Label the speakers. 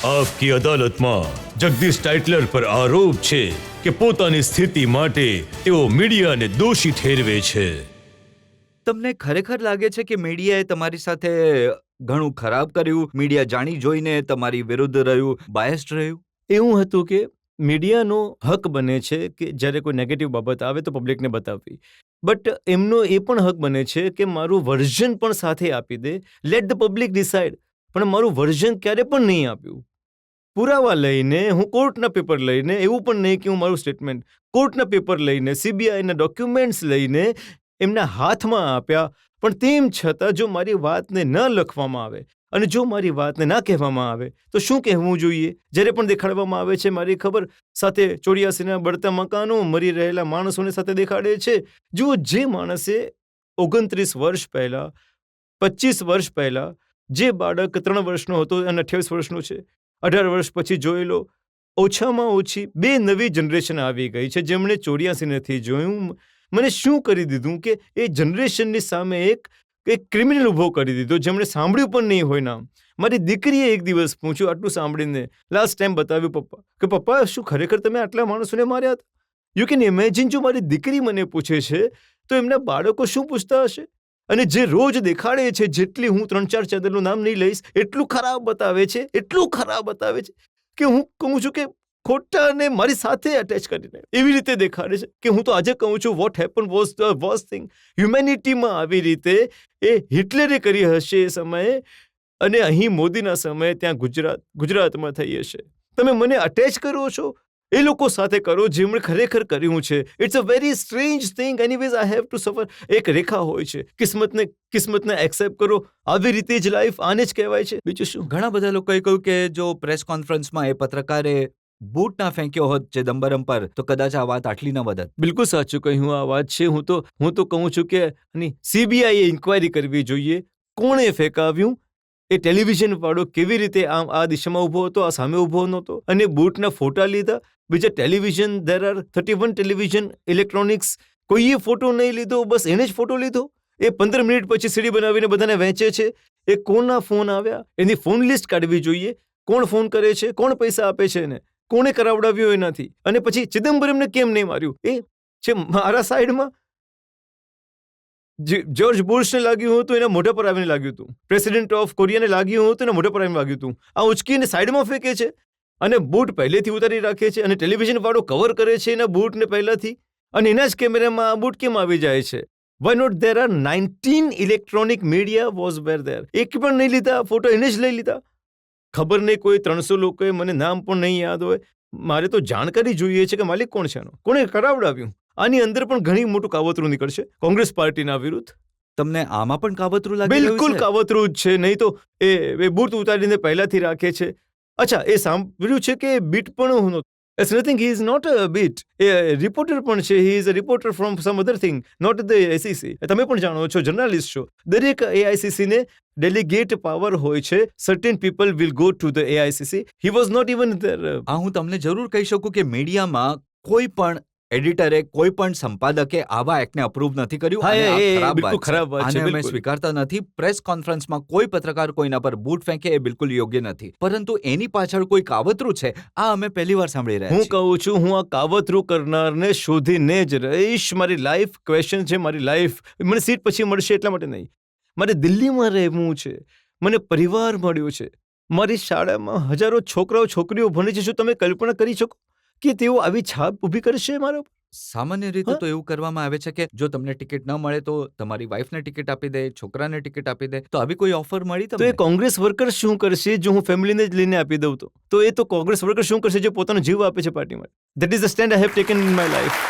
Speaker 1: આપકી અદાલતમાં જગદીશ ટાઇટલર પર આરોપ છે કે પોતાની સ્થિતિ માટે તેઓ મીડિયાને દોષી ઠેરવે છે.
Speaker 2: તમને ખરેખર લાગે છે કે મીડિયાએ તમારી સાથે ઘણું ખરાબ કર્યું? મીડિયા જાણી જોઈને તમારી વિરુદ્ધ રહ્યું, બાયસ્ડ રહ્યું?
Speaker 3: એવું હતું કે મીડિયાનો હક બને છે કે જ્યારે કોઈ નેગેટિવ બાબત આવે તો પબ્લિકને બતાવવી, બટ એમનો એ પણ હક બને છે કે મારું વર્ઝન પણ સાથે આપી દે. Let the public decide. પણ મારું વર્ઝન ક્યારે પણ નહીં આપ્યું. પુરાવા લઈને, હું કોર્ટના પેપર લઈને, એવું પણ નહીં કે હું મારું સ્ટેટમેન્ટ કોર્ટના પેપર લઈને, સીબીઆઈના ડોક્યુમેન્ટ્સ લઈને એમના હાથમાં આપ્યા. પણ તેમ છતાં જો મારી વાતને ન લખવામાં આવે અને જો મારી વાતને ના કહેવામાં આવે તો શું કહેવું જોઈએ? જ્યારે પણ દેખાડવામાં આવે છે મારી ખબર સાથે 84ના બળતા મકાનો, મરી રહેલા માણસોને સાથે દેખાડે છે. જુઓ, જે માણસે 29 વર્ષ પહેલાં, 25 વર્ષ પહેલાં જે બાળક 3 વર્ષનો હતો અને 28 વર્ષનો છે, 18 વર્ષ પછી જોઈ લો, ઓછામાં ઓછી 2 નવી જનરેશન આવી ગઈ છે જેમણે 84 નથી જોયું. મને શું કરી દીધું કે એ જનરેશનની સામે એક ક્રિમિનલ ઊભો કરી દીધો જેમણે સાંભળ્યું પણ નહીં હોય નામ. મારી દીકરીએ એક દિવસ પૂછ્યું, આટલું સાંભળીને લાસ્ટ ટાઈમ બતાવ્યું પપ્પા, કે પપ્પા શું ખરેખર તમે આટલા માણસોને માર્યા હતા? યુ કેન ઇમેજિન, જો મારી દીકરી મને પૂછે છે તો એમના બાળકો શું પૂછતા હશે? અને જે રોજ દેખાડે છે, જેટલી હું 3-4 ચેનલનું નામ નહીં લઈશ, એટલું ખરાબ બતાવે છે, એટલું ખરાબ બતાવે છે કે હું કહું છું કે ખોટાને મારી સાથે અટેચ કરીને એવી રીતે દેખાડે છે કે હું તો આજે કહું છું what happen was the worst thing. હ્યુમેનિટીમાં આવી રીતે એ હિટલરે કરી હશે એ સમયે, અને અહીં મોદીના સમયે ત્યાં ગુજરાતમાં થઈ હશે. તમે મને અટેચ કરો છો, એ લોકો સાથે કરો જેમણે ખરેખર કર્યું છે. It's a very strange thing. Anyways I have to suffer. એક રેખા હોય છે, કિસ્મતને એક્સેપ્ટ કરો. આવી રીતે જ લાઈફ, આને જ કહેવાય છે. બીજું શું?
Speaker 2: ઘણા બધા લોકોએ કહ્યું કે જો પ્રેસ કોન્ફરન્સમાં એ પત્રકારે બૂટ ના ફેંક્યો હોત ચિદમ્બરમ પર તો કદાચ આ વાત આટલી ન વધત.
Speaker 3: બિલકુલ સાચું કહ્યું. આ વાત છે. હું તો કહું છું કે સીબીઆઈએ ઇન્ક્વાયરી કરવી જોઈએ. કોણે ફેંકાવ્યું? એ ટેલિવિઝન વાળો કેવી રીતે આ દિશામાં ઊભો હતો, આ સામે ઊભો નહોતો, અને બૂટના ફોટા લીધા. બીજા television, there are 31 television, electronics, કોઈએ ફોટો નહીં લીધો, બસ એને જ ફોટો લીધો. એ 15 મિનિટ પછી સીડી બનાવીને બધાને વહેંચે છે. એ કોના ફોન આવ્યા એની ફોન લિસ્ટ કાઢવી જોઈએ. કોણ ફોન કરે છે, કોણ પૈસા આપે છે એને, કોણે કરાવડાવ્યો એનાથી. અને પછી ચિદમ્બરમને કેમ નહીં માર્યું? એ છે મારા સાઈડમાં. જ્યોર્જ બુશને લાગ્યું હતું, એના મોઢા પર આવીને લાગ્યું હતું. પ્રેસિડેન્ટ ઓફ કોરિયાને લાગ્યું હતું, એના મોઢા પર આવીને લાગ્યું હતું. આ ઉચકીને સાઈડમાં ફેંકે છે અને બૂટ પહેલેથી ઉતારી રાખે છે, અને ટેલિવિઝન વાળો કવર કરે છે એના બૂટને પહેલાથી, અને એના જ કેમેરામાં આ બૂટ કેમ આવી જાય છે? Why not? there are 19 electronic media was where there. એક પણ નહીં લીધા ફોટો, એને જ લઈ લીધા. ખબર નહીં, કોઈ 300 લોકોએ, મને નામ પણ નહીં યાદ હોય. મારે તો જાણકારી જોઈએ છે કે માલિક કોણ છે એનો, કોણે કરાવડાવ્યું. આની અંદર પણ ઘણી મોટું કાવતરું નીકળશે કોંગ્રેસ પાર્ટીના વિરુદ્ધ.
Speaker 2: તમને આમાં પણ કાવતરું લાગી રહ્યું છે?
Speaker 3: બિલકુલ કાવતરું જ છે. નહીં તો એ બૂટ ઉતારીને પહેલાથી રાખે છે. અચ્છા, એ સાંભળ્યું છે કે બીટ પણ નહોતું. It's nothing. He is not a bit. A reporter પણ છે. He is a reporter from some other thing, not the AICC. તમે પણ જાણો છો, જર્નાલિસ્ટ છો. દરેક AICC ને ડેલિગેટ પાવર હોય છે. Certain people will go to the AICC. He was not even there.
Speaker 2: હું તમને જરૂર કહી શકું કે મીડિયામાં કોઈ પણ એડિટરે, કોઈ પણ સંપાદકે આવા એક્ટને અપ્રૂવ નથી કર્યું.
Speaker 3: હા,
Speaker 2: અને
Speaker 3: એ
Speaker 2: આ
Speaker 3: બિલકુલ ખરાબ વાત છે.
Speaker 2: આને અમે
Speaker 3: બિલકુલ.
Speaker 2: સ્વીકારતા નથી. પ્રેસ કોન્ફરન્સમાં કોઈ પત્રકાર કોઈના પર બૂટ ફેંકે એ બિલકુલ યોગ્ય નથી. પરંતુ એની પાછળ કોઈ કાવતરું છે, આ અમે પહેલી વાર સાંભળી રહ્યા
Speaker 3: હું
Speaker 2: છીએ.
Speaker 3: કહું છું, હું આ કાવતરું કરનારને શોધીને જ રહીશ. મારી લાઈફ ક્વેશ્ચન છે. મારી લાઈફ મને સીટ પછી મળશે એટલા માટે નહીં. મારે દિલ્હીમાં રહેવું છે. મને પરિવાર મળ્યો છે. મારી શાળામાં હજારો છોકરાઓ છોકરીઓ ભણે છે. શું તમે કલ્પના કરી શકો કે તેઓ આવી છાપ ઊભી કરશે મારા ઉપર?
Speaker 2: સામાન્ય રીતે તો એવું કરવામાં આવે છે કે જો તમને ટિકિટ ન મળે તો તમારી વાઈફને ટિકિટ આપી દે, છોકરાને ટિકિટ આપી દે. તો આવી કોઈ ઓફર મળી
Speaker 3: તો
Speaker 2: તમને?
Speaker 3: એ કોંગ્રેસ વર્કર શું કરશે જો હું ફેમિલીને જ લઈને આપી દઉં તો? તો એ તો કોંગ્રેસ વર્કર શું કરશે જો પોતાનો જીવ આપે છે પાર્ટી માટે? That is the stand I have taken in my life.